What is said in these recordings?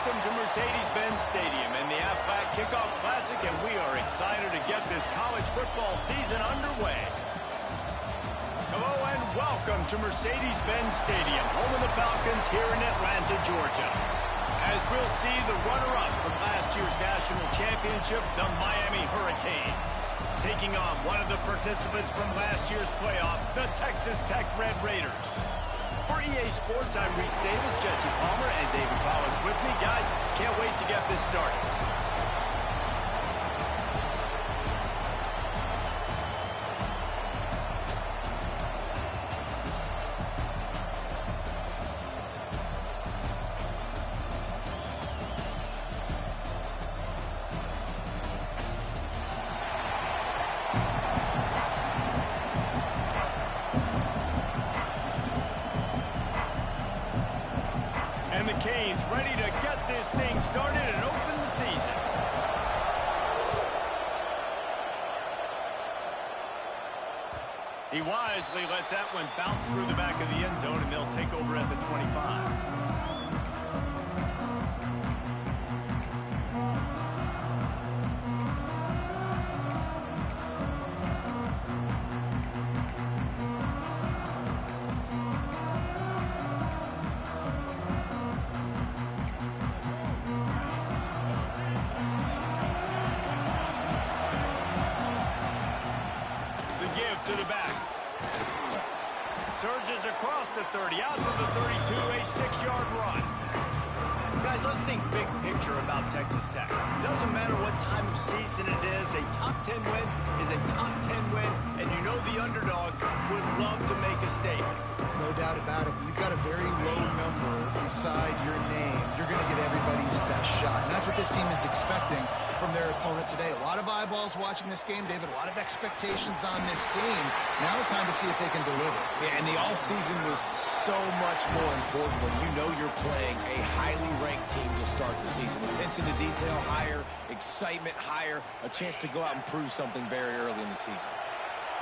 welcome to Mercedes-Benz Stadium and the Aflac Kickoff Classic, and we are excited to get this college football season underway. Hello and welcome to Mercedes-Benz Stadium, home of the Falcons here in Atlanta, Georgia. As we'll see the runner-up from last year's national championship, the Miami Hurricanes, taking on one of the participants from last year's playoff, the Texas Tech Red Raiders. For EA Sports, I'm Reese Davis, Jesse Palmer, and David Powell is with me. Guys, can't wait to get this started. And the Canes ready to get this thing started and open the season. He wisely lets that one bounce through the back of the end zone, and they'll take over at the 25. To the back. Surges across the 30, out to the 32, a 6-yard run. Guys, let's think big picture about Texas Tech. Doesn't matter what time of season it is, a top 10 win is a top 10 win, and you know the underdogs would love to make a statement. No doubt about it. You've got a very low number beside your name. You're going to get everybody's best shot, and that's what this team is expecting from their opponent today. A lot of eyeballs watching this game, David. A lot of expectations on this team. Now it's time to see if they can deliver. Yeah, and the offseason was so much more important when you know you're playing a highly ranked team to start the season. Attention to detail higher, excitement higher, a chance to go out and prove something very early in the season.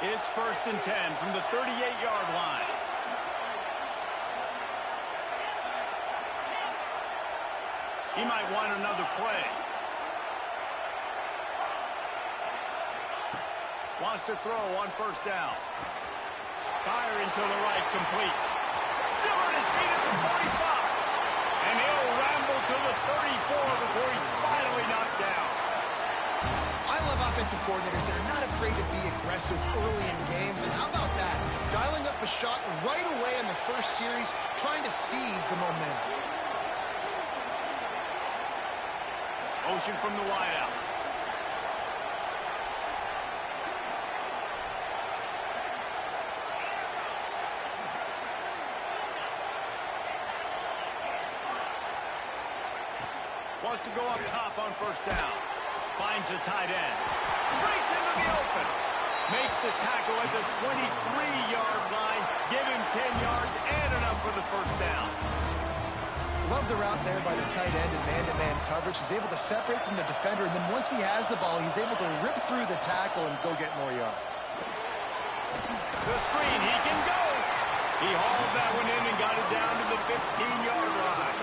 It's 1st and 10 from the 38-yard line. He might want another play. Wants to throw on 1st down. Firing to the right, complete. Still on his feet at the 45. And he'll ramble to the 34 before he's finally knocked down. I love offensive coordinators that are not afraid to be aggressive early in games. And how about that? Dialing up a shot right away in the first series, trying to seize the momentum. Motion from the wideout. Wants to go up top on 1st down. Finds the tight end. Breaks into the open. Makes the tackle at the 23-yard line. Give him 10 yards and enough for the 1st down. Love the route there by the tight end in man-to-man coverage. He's able to separate from the defender, and then once he has the ball, he's able to rip through the tackle and go get more yards. The screen, he can go. He hauled that one in and got it down to the 15-yard line.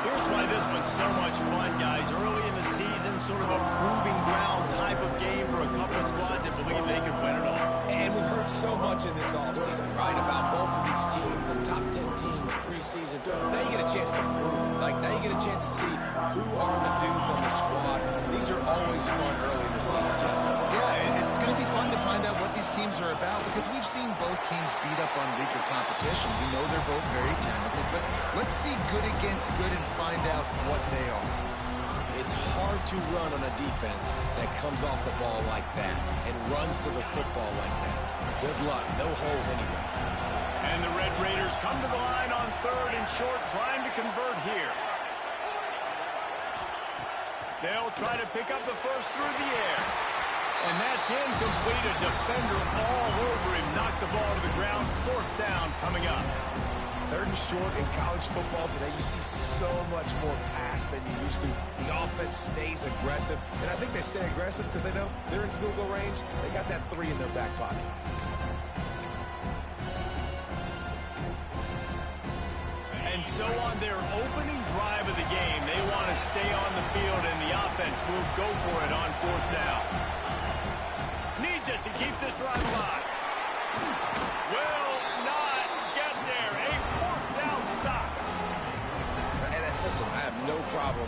Here's why this was so much fun, guys. Early in the season, sort of a proving ground type of game for a couple of squads that believe they could win it all. And we've heard so much in this offseason, right, about both of these teams and top 10 teams preseason. Now you get a chance to prove it. Like, now you get a chance to see who are the dudes on the squad. These are always fun early in the season, Jesse. Yeah, it's going to be fun to find out what these teams are about because we've seen both teams beat up on weaker competition. We know they're both very talented, but let's see good against good and find out what they are. It's hard to run on a defense that comes off the ball like that and runs to the football like that. Good luck. No holes anyway. And the Red Raiders come to the line on 3rd and short, trying to convert here. They'll try to pick up the first through the air. And that's incomplete. A defender all over him. Knocked the ball to the ground. 4th down coming up. 3rd and short in college football today, you see so much more pass than you used to. The offense stays aggressive, and I think they stay aggressive because they know they're in field goal range. They got that 3 in their back pocket. And so on their opening drive of the game, they want to stay on the field, and the offense will go for it on 4th down. Needs it to keep this drive alive. Will not get there. A 4th down stop. And listen, I have no problem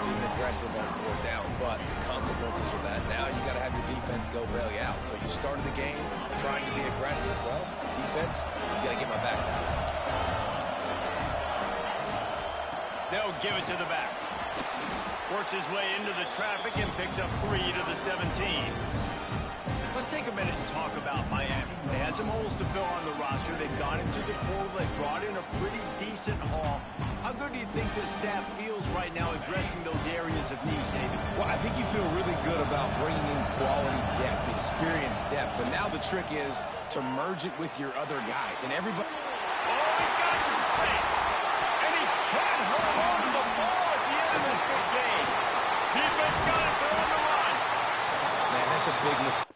being aggressive on 4th down, but the consequences of that, now you got to have your defense go bail you out. So you started the game trying to be aggressive. Well, defense, you got to get my back now. They'll give it to the back. Works his way into the traffic and picks up 3 to the 17. Let's take a minute and talk about Miami. They had some holes to fill on the roster. They've gone into the portal. They brought in a pretty decent haul. How good do you think this staff feels right now addressing those areas of need, David? Well, I think you feel really good about bringing in quality depth, experience depth. But now the trick is to merge it with your other guys. And everybody... Oh, he's got some space. And he can't hold on to the ball at the end of this big game. Defense got it. They're on the run. Man, that's a big mistake.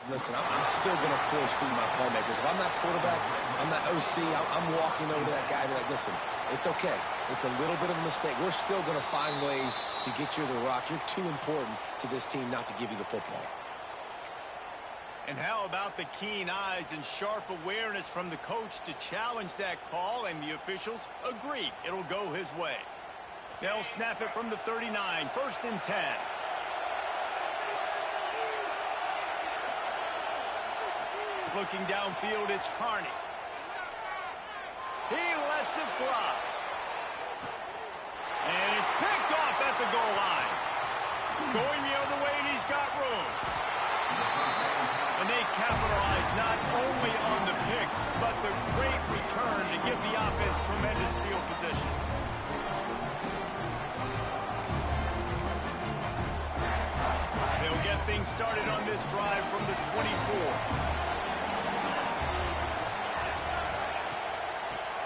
Listen, I'm still going to force feed my playmakers. If I'm not quarterback, I'm not OC, I'm walking over to that guy and be like, listen, it's okay. It's a little bit of a mistake. We're still going to find ways to get you the rock. You're too important to this team not to give you the football. And how about the keen eyes and sharp awareness from the coach to challenge that call, and the officials agree it'll go his way. They'll snap it from the 39, 1st and 10. Looking downfield, it's Carney. He lets it fly. And it's picked off at the goal line. Going the other way, and he's got room. And they capitalize not only on the pick, but the great return to give the offense tremendous field position. They'll get things started on this drive from the 24.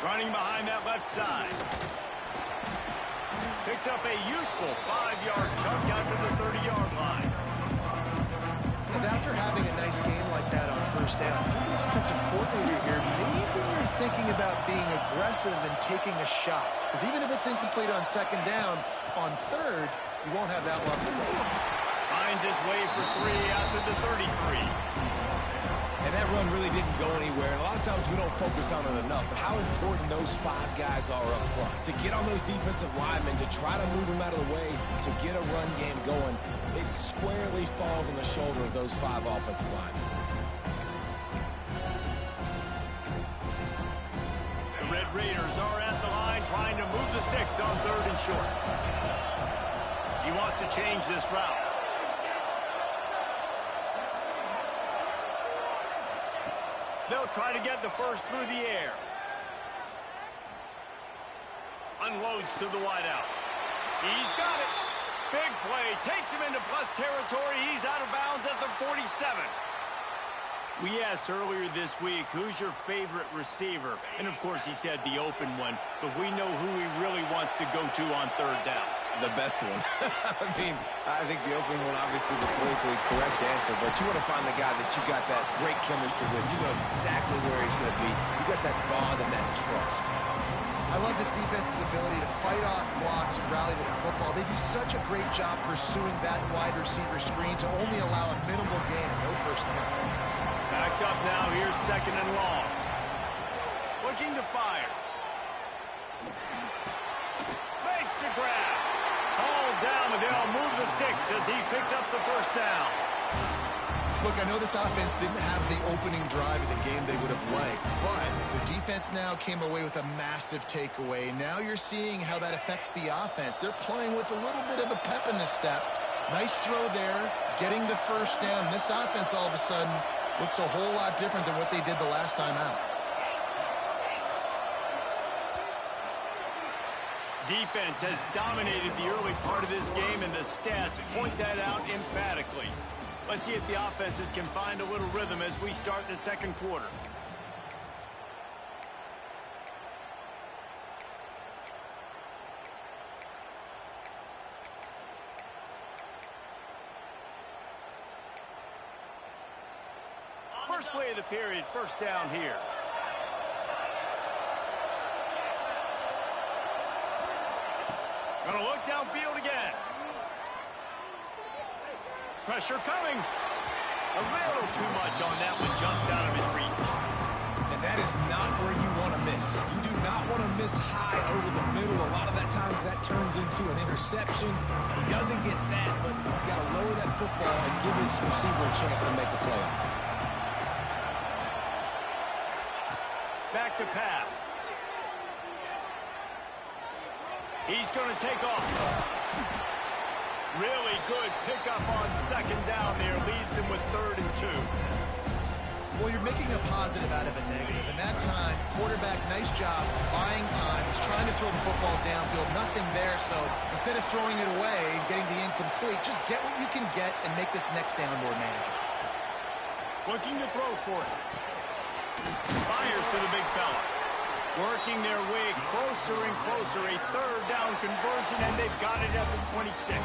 Running behind that left side. Picks up a useful 5-yard chunk out to the 30-yard line. And after having a nice game like that on 1st down, for the offensive coordinator here, maybe you're thinking about being aggressive and taking a shot. Because even if it's incomplete on 2nd down, on 3rd, you won't have that luck. Finds his way for 3 out to the 33. And that run really didn't go anywhere. And a lot of times we don't focus on it enough. But how important those 5 guys are up front. To get on those defensive linemen, to try to move them out of the way, to get a run game going, it squarely falls on the shoulder of those 5 offensive linemen. The Red Raiders are at the line trying to move the sticks on 3rd and short. He wants to change this route. They'll try to get the first through the air. Unloads to the wideout. He's got it. Big play. Takes him into plus territory. He's out of bounds at the 47. We asked earlier this week, who's your favorite receiver? And, of course, he said the open one. But we know who he really wants to go to on 3rd down. The best one. I mean, I think the opening one, obviously the politically correct answer, but you want to find the guy that you got that great chemistry with. You know exactly where he's going to be. You got that bond and that trust. I love this defense's ability to fight off blocks and rally to the football. They do such a great job pursuing that wide receiver screen to only allow a minimal gain and no 1st down. Backed up now. Here's 2nd and long. Looking to fire. Makes the grab. All down, and they'll move the sticks as he picks up the 1st down. Look, I know this offense didn't have the opening drive of the game they would have liked, but the defense now came away with a massive takeaway. Now you're seeing how that affects the offense. They're playing with a little bit of a pep in the step. Nice throw there, getting the 1st down. This offense all of a sudden looks a whole lot different than what they did the last time out. Defense has dominated the early part of this game, and the stats point that out emphatically. Let's see if the offenses can find a little rhythm as we start the 2nd quarter. First play of the period, first down here. Gonna look downfield again. Pressure coming. A little too much on that one, just out of his reach. And that is not where you want to miss. You do not want to miss high over the middle. A lot of that times that turns into an interception. He doesn't get that, but he's got to lower that football and give his receiver a chance to make a play. Back to pass. He's going to take off. Really good pickup on second down there. Leaves him with 3rd and 2. Well, you're making a positive out of a negative. And that time, quarterback, nice job buying time. He's trying to throw the football downfield. Nothing there. So instead of throwing it away and getting the incomplete, just get what you can get and make this next down more manageable. Looking to throw for it. Fires to the big fella. Working their way closer and closer. A 3rd down conversion, and they've got it at the 26.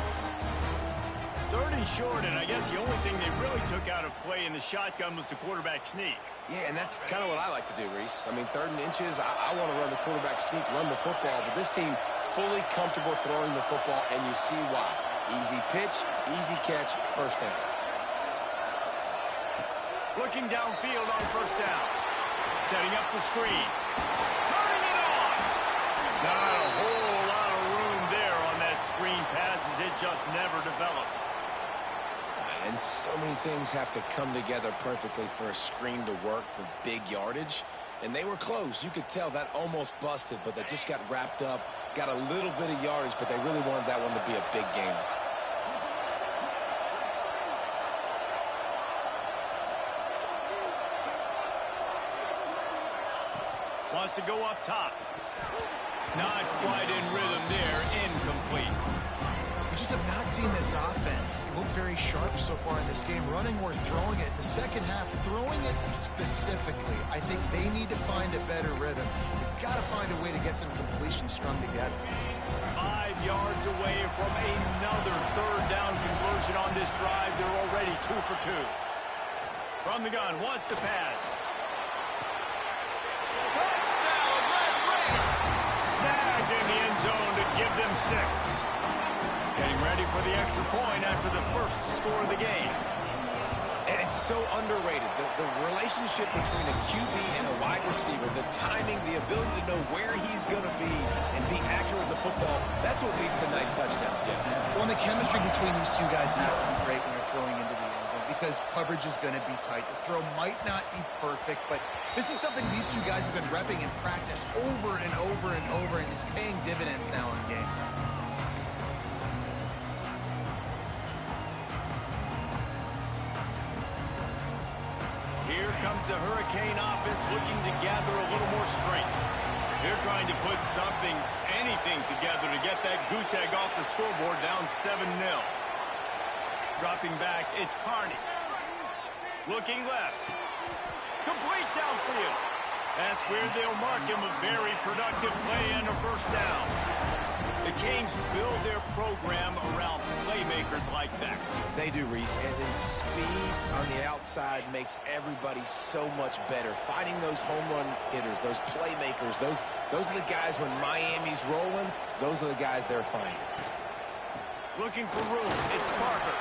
3rd and short, and I guess the only thing they really took out of play in the shotgun was the quarterback sneak. Yeah, and that's kind of what I like to do, Reese. I mean, 3rd and inches, I want to run the quarterback sneak, run the football, but this team fully comfortable throwing the football, and you see why. Easy pitch, easy catch, first down. Looking downfield on first down. Setting up the screen. Turning it on! Not a whole lot of room there on that screen pass as it just never developed. And so many things have to come together perfectly for a screen to work for big yardage. And they were close. You could tell that almost busted, but they just got wrapped up, got a little bit of yardage, but they really wanted that one to be a big gainer. Wants to go up top. Not quite in rhythm there. Incomplete. We just have not seen this offense look very sharp so far in this game, running or throwing it. In the second half, throwing it specifically, I think they need to find a better rhythm. They've got to find a way to get some completions strung together. 5 yards away from another 3rd down conversion on this drive. They're already 2 for 2. From the gun, wants to pass. Touchdown, Red Raiders! Snagged in the end zone to give them 6. Getting ready for the extra point after the first score of the game. And it's so underrated. The relationship between a QB and a wide receiver, the timing, the ability to know where he's going to be and be accurate with the football, that's what leads to nice touchdowns, Jesse. Well, and the chemistry between these two guys has to be great when they're throwing into the end zone because coverage is going to be tight. The throw might not be perfect, but this is something these two guys have been repping in practice over and over and over, and it's paying dividends now in game. Here comes the Hurricane offense looking to gather a little more strength. They're trying to put something, anything together to get that goose egg off the scoreboard down 7-0. Dropping back, it's Carney. Looking left. Complete downfield. That's where they'll mark him a very productive play and a first down. The Canes build their program around playmakers like that. They do, Reese, and then speed on the outside makes everybody so much better. Finding those home run hitters, those playmakers, those are the guys when Miami's rolling, those are the guys they're finding. Looking for room, it's Parker.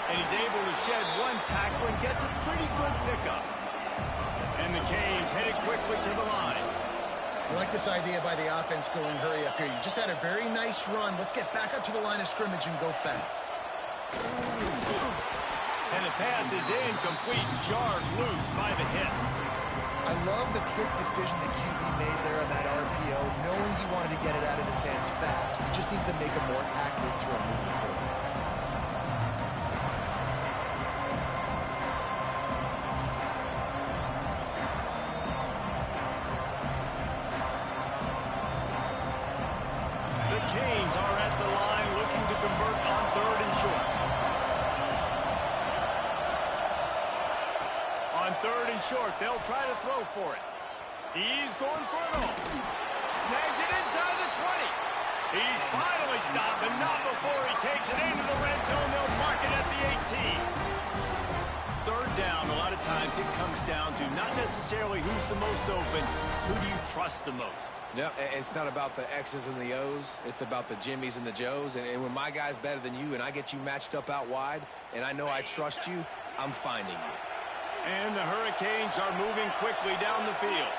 And he's able to shed one tackle and gets a pretty good pickup. And the Canes headed quickly to the line. I like this idea by the offense going hurry up here. You just had a very nice run. Let's get back up to the line of scrimmage and go fast. And the pass is incomplete, jarred loose by the hit. I love the quick decision the QB made there on that RPO, knowing he wanted to get it out of his hands fast. He just needs to make a more accurate throw moving forward. The Canes are at the line looking to convert on 3rd and short. On 3rd and short, they'll try to throw for it. He's going for it all. Snags it inside the 20. He's finally stopped, but not before he takes it into the red zone. They'll mark it at the 18. third down, a lot of times it comes down to not necessarily who's the most open, who do you trust the most? Yeah, it's not about the X's and the O's. It's about the Jimmys and the Joes. And when my guy's better than you and I get you matched up out wide and I know I trust you, I'm finding you. And the Hurricanes are moving quickly down the field.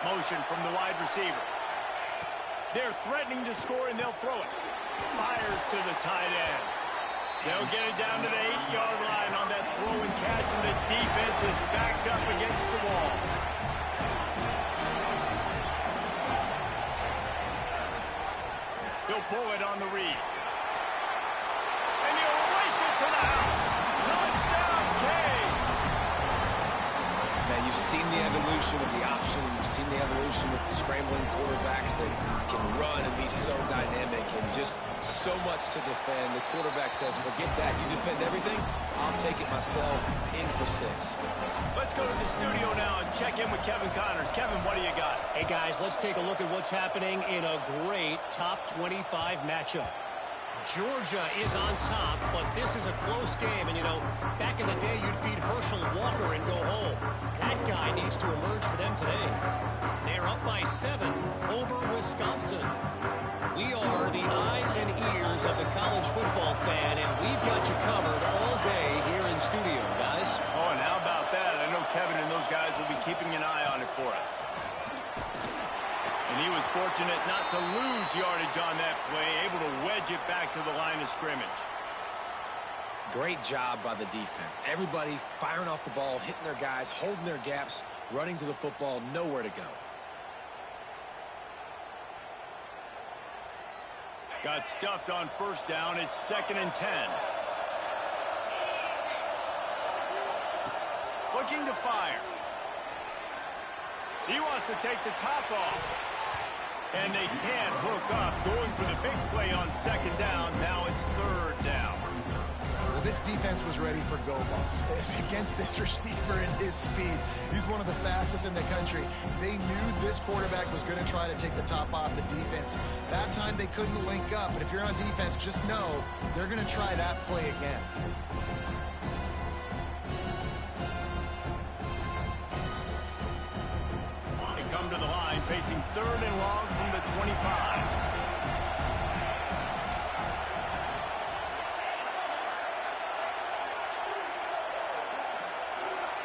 Motion from the wide receiver. They're threatening to score, and they'll throw it. Fires to the tight end. They'll get it down to the 8-yard line on that throw and catch, and the defense is backed up against the wall. He'll pull it on the read. And he'll race it to the house. Touchdown, Canes! Man, you've seen the evolution of the option. You've seen the evolution with scrambling quarterbacks that can run and be so dynamic and just so much to defend. The quarterback says, forget that. You defend everything, I'll take it myself. In for 6. Let's go to the studio now and check in with Kevin Connors. Kevin, what do you got? Hey, guys, let's take a look at what's happening in a great top 25 matchup. Georgia is on top, but this is a close game. And, you know, back in the day, you'd feed Herschel Walker and go home. That guy needs to emerge for them today. They're up by 7 over Wisconsin. We are the eyes and ears of the college football fan, and we've got you covered all day here in studio, guys. Oh, and how about that? I know Kevin and those guys will be keeping an eye on it for us. And he was fortunate not to lose yardage on that play, able to wedge it back to the line of scrimmage. Great job by the defense. Everybody firing off the ball, hitting their guys, holding their gaps, running to the football, nowhere to go. Got stuffed on first down. It's 2nd and 10. Looking to fire. He wants to take the top off. And they can't hook up. Going for the big play on 2nd down. Now it's 3rd down. Well, this defense was ready for go balls. Against this receiver and his speed, he's one of the fastest in the country. They knew this quarterback was going to try to take the top off the defense. That time they couldn't link up, but if you're on defense, just know they're going to try that play again. They come to the line, facing 3rd and long from the 25.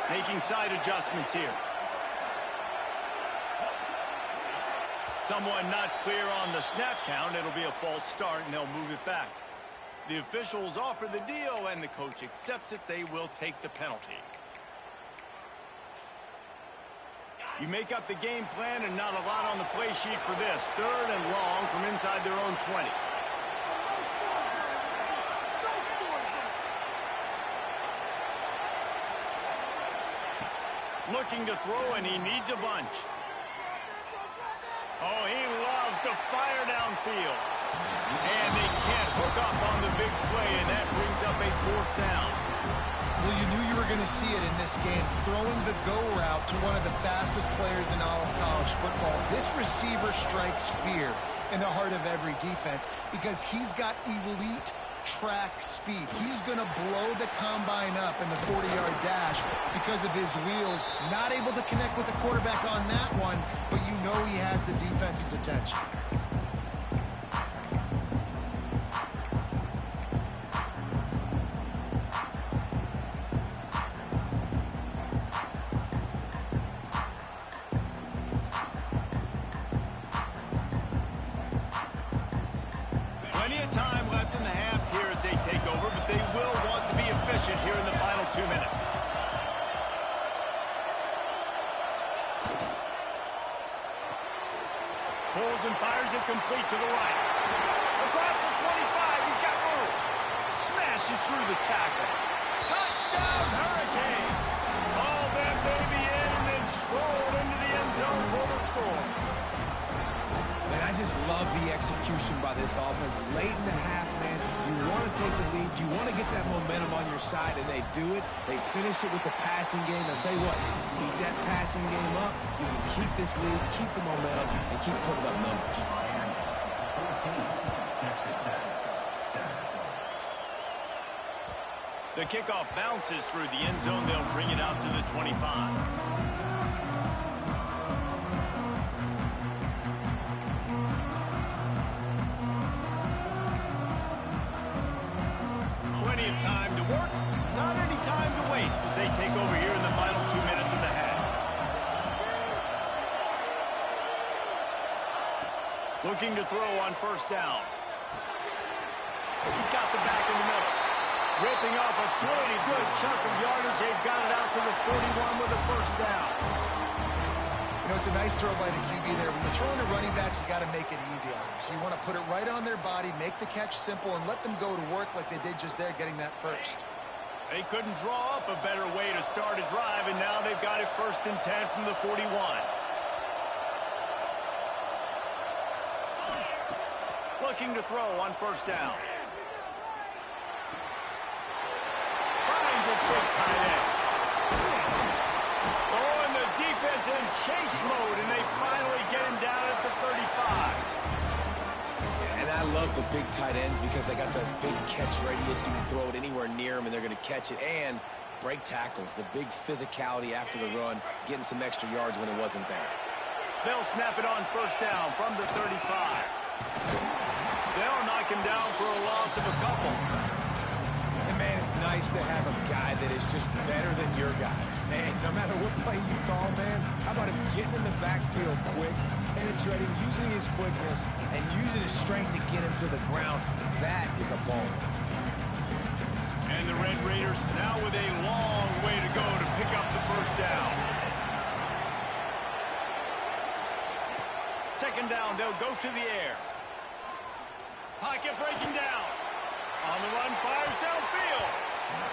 Making side adjustments here. Someone not clear on the snap count. It'll be a false start, and they'll move it back. The officials offer the deal, and the coach accepts it. They will take the penalty. You make up the game plan, and not a lot on the play sheet for this. 3rd and long from inside their own 20. Looking to throw, and he needs a bunch. Oh, he loves to fire downfield. And they can't hook up on the big play, and that brings up a 4th down. Well, you knew you were going to see it in this game, throwing the go route to one of the fastest players in all of college football. This receiver strikes fear in the heart of every defense because he's got elite track speed. He's going to blow the combine up in the 40-yard dash because of his wheels. Not able to connect with the quarterback on that one, but you know he has the defense's attention. Plenty of time left in the half here as they take over, but they will want to be efficient here in the final 2 minutes. Pulls and fires it complete to the right. Across the 25, he's got room. Smashes through the tackle. Touchdown, Hurricane! All that baby in and then strolled into the end zone for the score. Man, I just love the execution by this offense. Late in the half, man, you want to take the lead. You want to get that momentum on your side, and they do it. They finish it with the passing game. I'll tell you what, keep that passing game up. You can keep this lead, keep the momentum, and keep putting up numbers. The kickoff bounces through the end zone. They'll bring it out to the 25. Plenty of time to work, not any time to waste as they take over here in the final 2 minutes of the half. Looking to throw on first down. He's got the back in the middle. Ripping off a pretty good chunk of yardage. They've got it out to the 41 with a first down. You know, it's a nice throw by the QB there. When you're throwing to running backs, you got to make it easy on them. So you want to put it right on their body, make the catch simple, and let them go to work like they did just there, getting that first. They couldn't draw up a better way to start a drive, and now they've got it 1st and 10 from the 41. Looking to throw on first down. Finds his big tight end. Oh, and the defense in chase mode, and they finally get him down at the 35. And I love the big tight ends because they got those big catch radius. You can throw it anywhere near them, and they're going to catch it. And break tackles, the big physicality after the run, getting some extra yards when it wasn't there. They'll snap it on first down from the 35. They'll knock him down for a loss of a couple. And, man, it's nice to have a guy that is just better than your guys. And no matter what play you call, man, how about him getting in the backfield quick, penetrating, using his quickness, and using his strength to get him to the ground. That is a ball. And the Red Raiders now with a long way to go to pick up the first down. Second down, they'll go to the air. Pocket breaking down. On the run, fires downfield.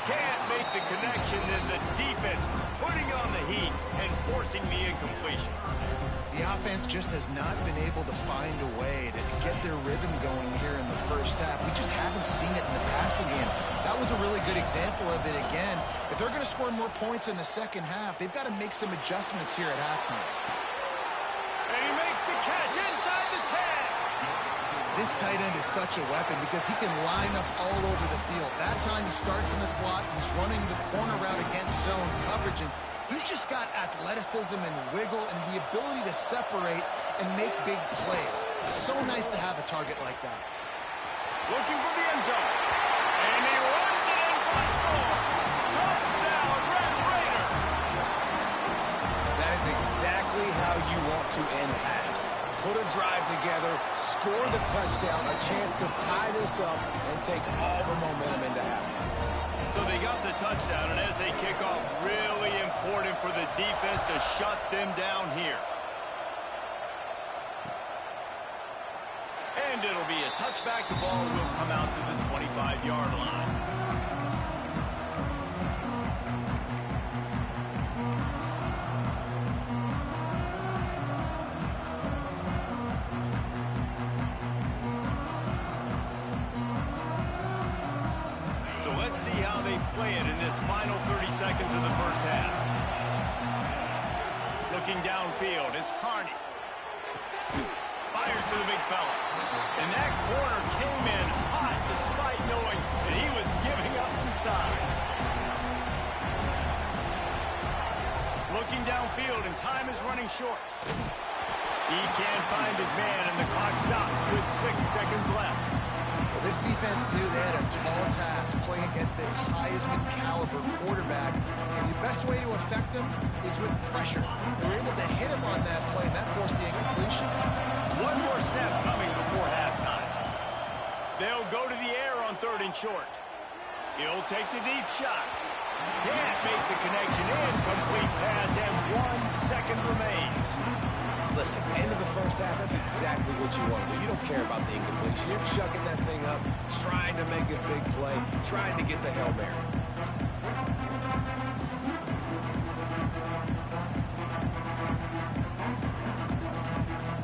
Can't make the connection, and the defense putting on the heat and forcing the incompletion. The offense just has not been able to find a way to get their rhythm going here in the first half. We just haven't seen it in the passing game. That was a really good example of it again. If they're going to score more points in the second half, they've got to make some adjustments here at halftime. And he makes the catch inside the 10. This tight end is such a weapon because he can line up all over the field. That time he starts in the slot, he's running the corner route against zone coverage, and he's just got athleticism and wiggle and the ability to separate and make big plays. It's so nice to have a target like that. Looking for the end zone. And he runs it in for a score. Touchdown, Red Raider. That is exactly how you want to end halves. Put a drive together, score the touchdown, a chance to tie this up and take all the momentum into halftime. So they got the touchdown, and as they kick off, really important for the defense to shut them down here. And it'll be a touchback. The ball will come out to the 25-yard line. Let's see how they play it in this final 30 seconds of the first half. Looking downfield, it's Carney. Fires to the big fella. And that corner came in hot despite knowing that he was giving up some size. Looking downfield, and time is running short. He can't find his man, and the clock stops with 6 seconds left. This defense knew they had a tall task playing against this Heisman caliber quarterback, and the best way to affect him is with pressure. They were able to hit him on that play, and that forced the incompletion. One more snap coming before halftime. They'll go to the air on 3rd and short. He'll take the deep shot. Can't make the connection. Incomplete pass, and 1 second remains. Listen, end of the first half, that's exactly what you want to do. You don't care about the incompletion. You're chucking that thing up, trying to make a big play, trying to get the Hail Mary.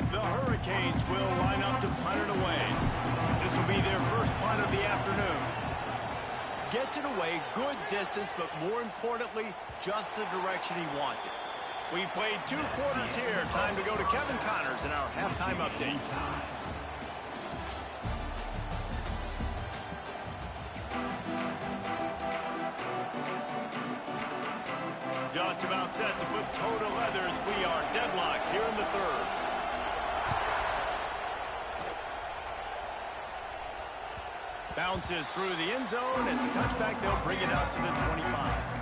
The Hurricanes will line up to punt it away. This will be their first punt of the afternoon. Gets it away, good distance, but more importantly, just the direction he wanted. We've played 2 quarters here. Time to go to Kevin Connors in our halftime update. set to put toe to leathers. We are deadlocked here in the third. Bounces through the end zone. It's a touchback. They'll bring it out to the 25.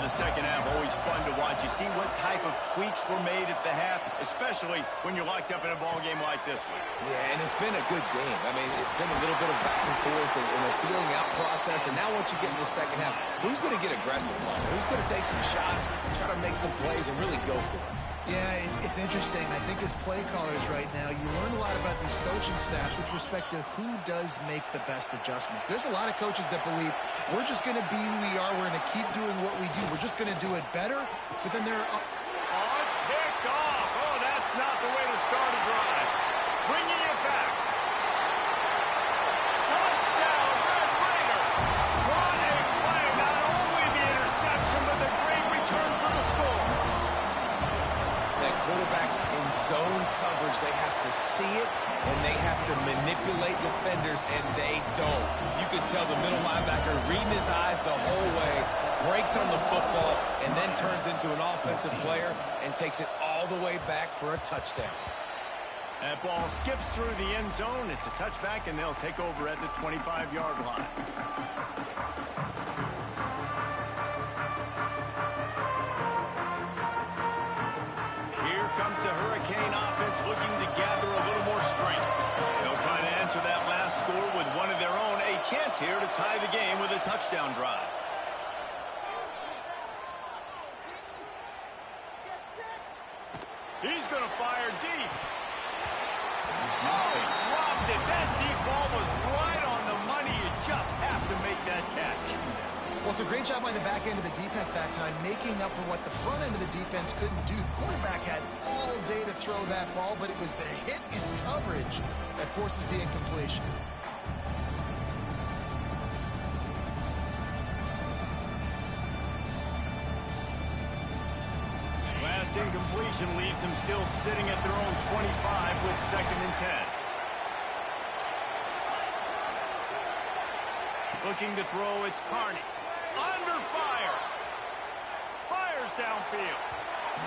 Second half, always fun to watch. You see what type of tweaks were made at the half, especially when you're locked up in a ball game like this one. Yeah, and it's been a good game. I mean, it's been a little bit of back and forth and a feeling out process. And now once you get in the second half, who's going to get aggressive, Mike? Who's going to take some shots, try to make some plays, and really go for it? Yeah, it's interesting. I think as play callers right now, you learn a lot about these coaching staffs with respect to who does make the best adjustments. There's a lot of coaches that believe we're just going to be who we are. We're going to keep doing what we do. We're just going to do it better. But then there are... Oh, it's picked off. Oh, that's not the way to start a drive. Bringing it back. Touchdown, Red Raider. What a play. Not only the interception, but the great return for the score. Quarterbacks in zone coverage, they have to see it, and they have to manipulate defenders, and they don't. You can tell the middle linebacker reading his eyes the whole way, breaks on the football, and then turns into an offensive player and takes it all the way back for a touchdown. That ball skips through the end zone. It's a touchback, and they'll take over at the 25-yard line. Comes the Hurricane offense looking to gather a little more strength. They'll try to answer that last score with one of their own. A chance here to tie the game with a touchdown drive. He's going to fire deep. Oh, he dropped it. That deep ball was right on the money. You just have to make that catch. Well, it's a great job by the back end of the defense that time, making up for what the front end of the defense couldn't do. The quarterback had all day to throw that ball, but it was the hit in coverage that forces the incompletion. Last incompletion leaves them still sitting at their own 25 with 2nd and 10. Looking to throw, it's Carney. Under fire. Fires downfield.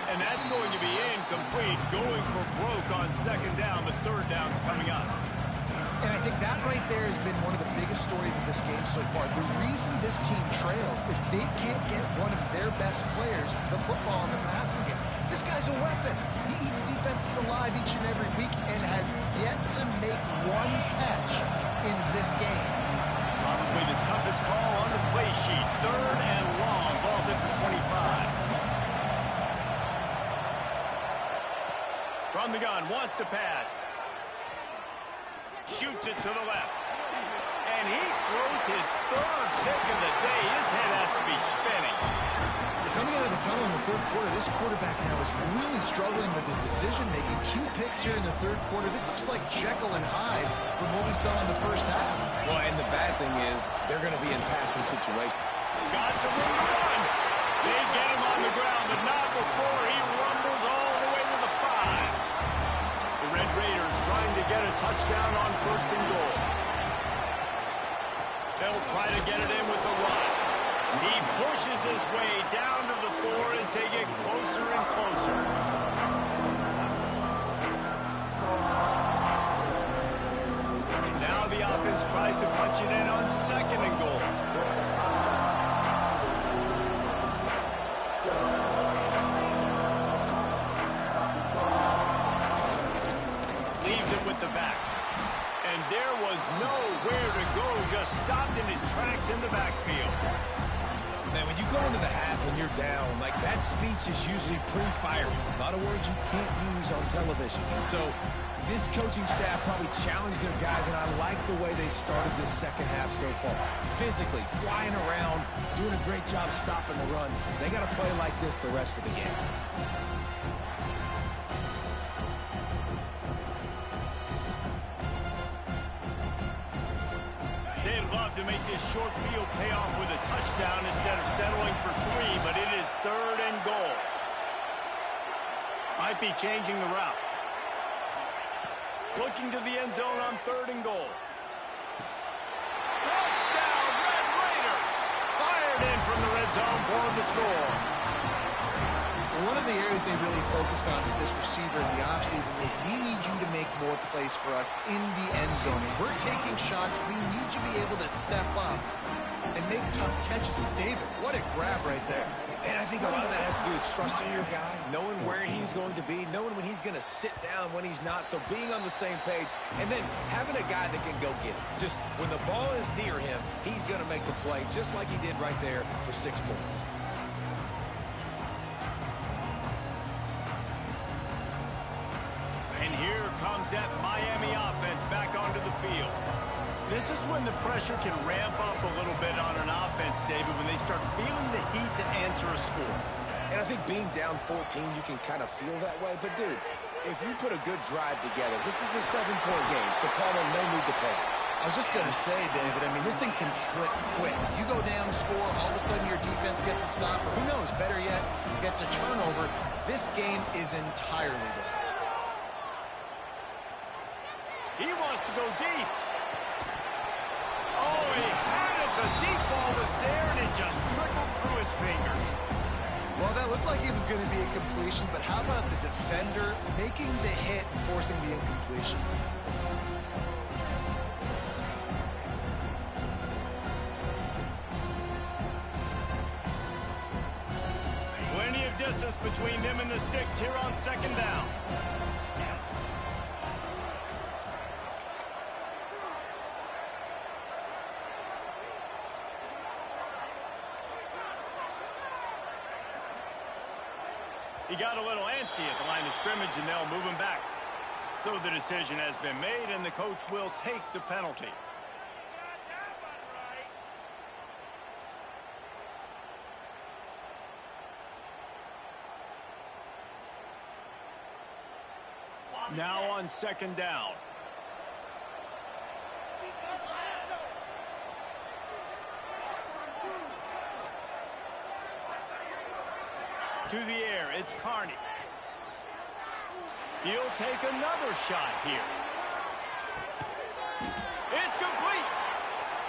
And that's going to be incomplete. Going for broke on 2nd down, but 3rd down's coming up. And I think that right there has been one of the biggest stories of this game so far. The reason this team trails is they can't get one of their best players the football in the passing game. This guy's a weapon. He eats defenses alive each and every week and has yet to make one catch in this game. Probably the toughest call on the play sheet. 3rd and long. Ball's at the 25. From the gun, wants to pass. Shoots it to the left. And he throws his 3rd pick of the day. His head has to be spinning. Coming out of the tunnel in the 3rd quarter, this quarterback now is really struggling with his decision-making. 2 picks here in the 3rd quarter. This looks like Jekyll and Hyde from what we saw in the first half. Well, and the bad thing is they're going to be in passing situation. Got some room to run. They get him on the ground, but not before he rumbles all the way to the 5. The Red Raiders trying to get a touchdown on 1st and goal. They'll try to get it in with the run. He pushes his way down to the 4 as they get closer and closer. Now the offense tries to punch it in on 2nd and goal. Leaves it with the back. And there was nowhere to go, just stopped in his tracks in the backfield. Man, when you go into the half and you're down, like that speech is usually pretty fiery. A lot of words you can't use on television. And so this coaching staff probably challenged their guys, and I like the way they started this 2nd half so far. Physically, flying around, doing a great job stopping the run. They got to play like this the rest of the game. To make this short field pay off with a touchdown instead of settling for 3, but it is 3rd and goal. might be changing the route. Looking to the end zone on 3rd and goal. Touchdown, Red Raiders! Fired in from the red zone for the score. One of the areas they really focused on with this receiver in the offseason was we need you to make more plays for us in the end zone. And we're taking shots. We need you to be able to step up and make tough catches. And David, what a grab right there. And I think a lot of that has to do with trusting your guy, knowing where he's going to be, knowing when he's going to sit down, when he's not. So being on the same page, and then having a guy that can go get it. Just when the ball is near him, he's going to make the play, just like he did right there for 6 points. And here comes that Miami offense back onto the field. This is when the pressure can ramp up a little bit on an offense, David, when they start feeling the heat to answer a score. And I think being down 14, you can kind of feel that way. But, dude, if you put a good drive together, this is a 7-point game, so Palmer, no need to panic. I was just going to say, David, I mean, this thing can flip quick. You go down, score, all of a sudden your defense gets a stop, or who knows, better yet, gets a turnover. This game is entirely different. He wants to go deep. Oh, he had it. The deep ball was there, and it just trickled through his fingers. Well, that looked like it was going to be a completion, but how about the defender making the hit, forcing the incompletion? Plenty of distance between them and the sticks here on 2nd down. He got a little antsy at the line of scrimmage, and they'll move him back. So the decision has been made, and the coach will take the penalty. Now on 2nd down. To the air, it's Carney. He'll take another shot here. It's complete.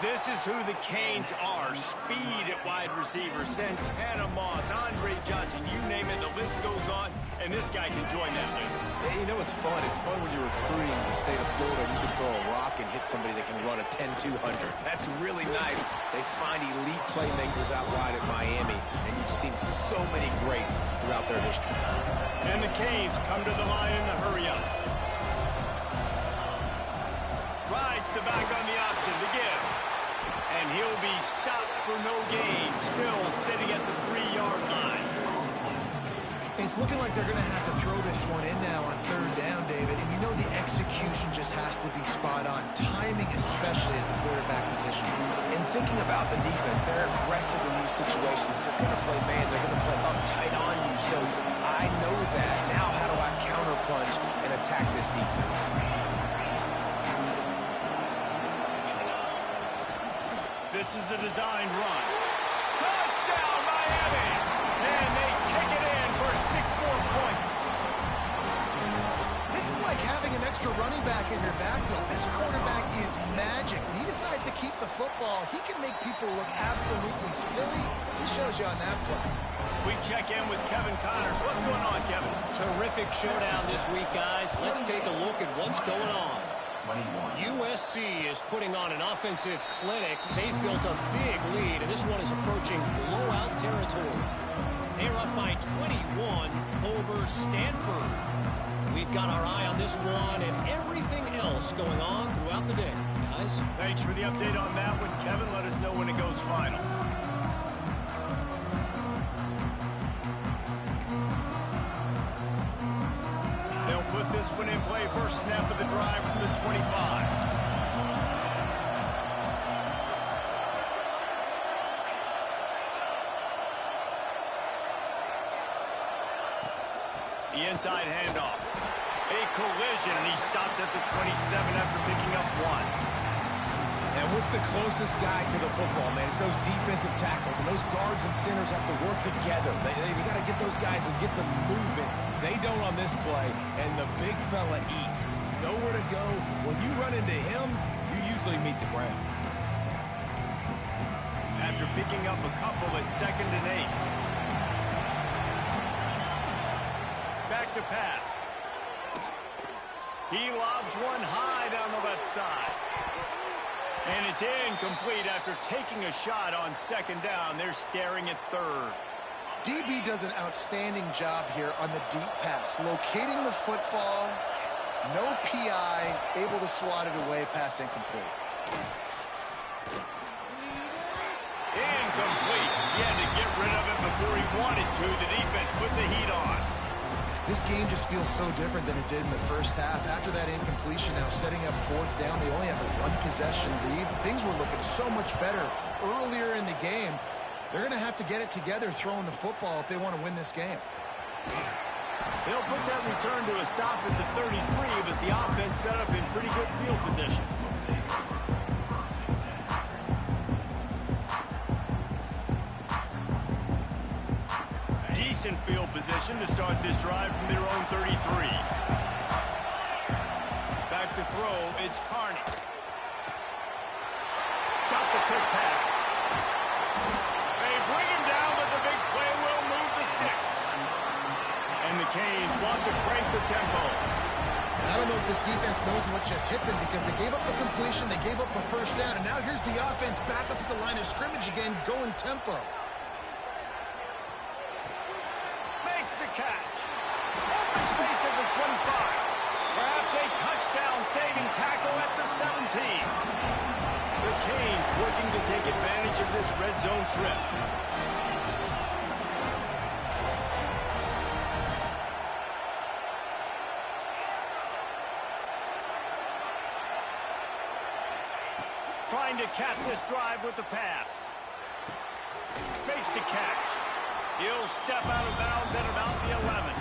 This is who the Canes are. Speed at wide receiver. Santana Moss, Andre Johnson, you name it, the list goes on, and this guy can join that list. Yeah, you know it's fun. It's fun when you're recruiting the state of Florida. You can throw a rock and hit somebody that can run a 10-200. That's really nice. They find elite playmakers out wide at Miami, and you've seen so many greats throughout their history. And the Canes come to the line in the hurry-up. Rides the back on the option to give. And he'll be stopped for no gain, still sitting at the 3-yard line. It's looking like they're going to have to throw this one in now on 3rd down, David. And you know the execution just has to be spot on. Timing, especially at the quarterback position. And thinking about the defense, they're aggressive in these situations. They're going to play man. They're going to play up tight on you. So I know that. Now how do I counterpunch and attack this defense? This is a designed run. Touchdown, Miami! And they take it in for 6 more points. This is like having an extra running back in your backfield. This quarterback is magic. When he decides to keep the football, he can make people look absolutely silly. He shows you on that play. We check in with Kevin Connors. What's going on, Kevin? Terrific showdown this week, guys. Let's take a look at what's going on. USC is putting on an offensive clinic. They've built a big lead, and this one is approaching blowout territory. They're up by 21 over Stanford. We've got our eye on this one and everything else going on throughout the day, guys. Thanks for the update on that one, Kevin. Let us know when it goes final. They'll put this one in play first snap of the drive from the 25. The inside handoff. A collision, and he stopped at the 27 after picking up 1. And what's the closest guy to the football, man? It's those defensive tackles, and those guards and centers have to work together. They got to get those guys and get some movement. They don't on this play, and the big fella eats. Nowhere to go. When you run into him, you usually meet the ground. After picking up a couple at 2nd and 8. Back to pass. He lobs one high down the left side. And it's incomplete after taking a shot on 2nd down. They're staring at 3rd. DB does an outstanding job here on the deep pass. Locating the football, no PI, able to swat it away, pass incomplete. Incomplete. He had to get rid of it before he wanted to. The defense put the heat on. This game just feels so different than it did in the first half. After that incompletion, now setting up 4th down, they only have a 1-possession lead. Things were looking so much better earlier in the game. They're going to have to get it together throwing the football if they want to win this game. They'll put that return to a stop at the 33, but the offense set up in pretty good field position. Decent field position to start this drive from their own 33. Back to throw, it's Carney. Got the quick pass. They bring him down, but the big play will move the sticks. And the Canes want to crank the tempo. I don't know if this defense knows what just hit them because they gave up the completion, they gave up a 1st down, and now here's the offense back up at the line of scrimmage again, going tempo. Makes the catch. Open space at the 25. Perhaps a touchdown-saving tackle at the 17. The Canes working to take advantage of this red zone trip. Trying to cap this drive with the pass. Makes the catch. He'll step out of bounds at about the 11.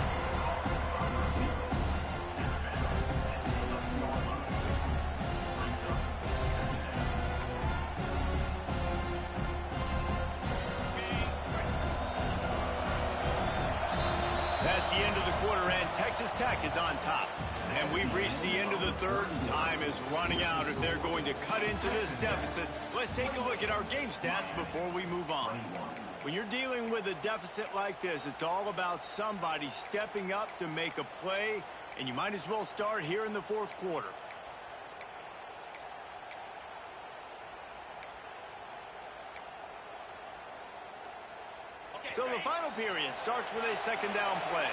That's the end of the quarter, and Texas Tech is on top. And we've reached the end of the 3rd, and time is running out if they're going to cut into this deficit. Let's take a look at our game stats before we move on. When you're dealing with a deficit like this, it's all about somebody stepping up to make a play, and you might as well start here in the 4th quarter. So the final period starts with a 2nd down play.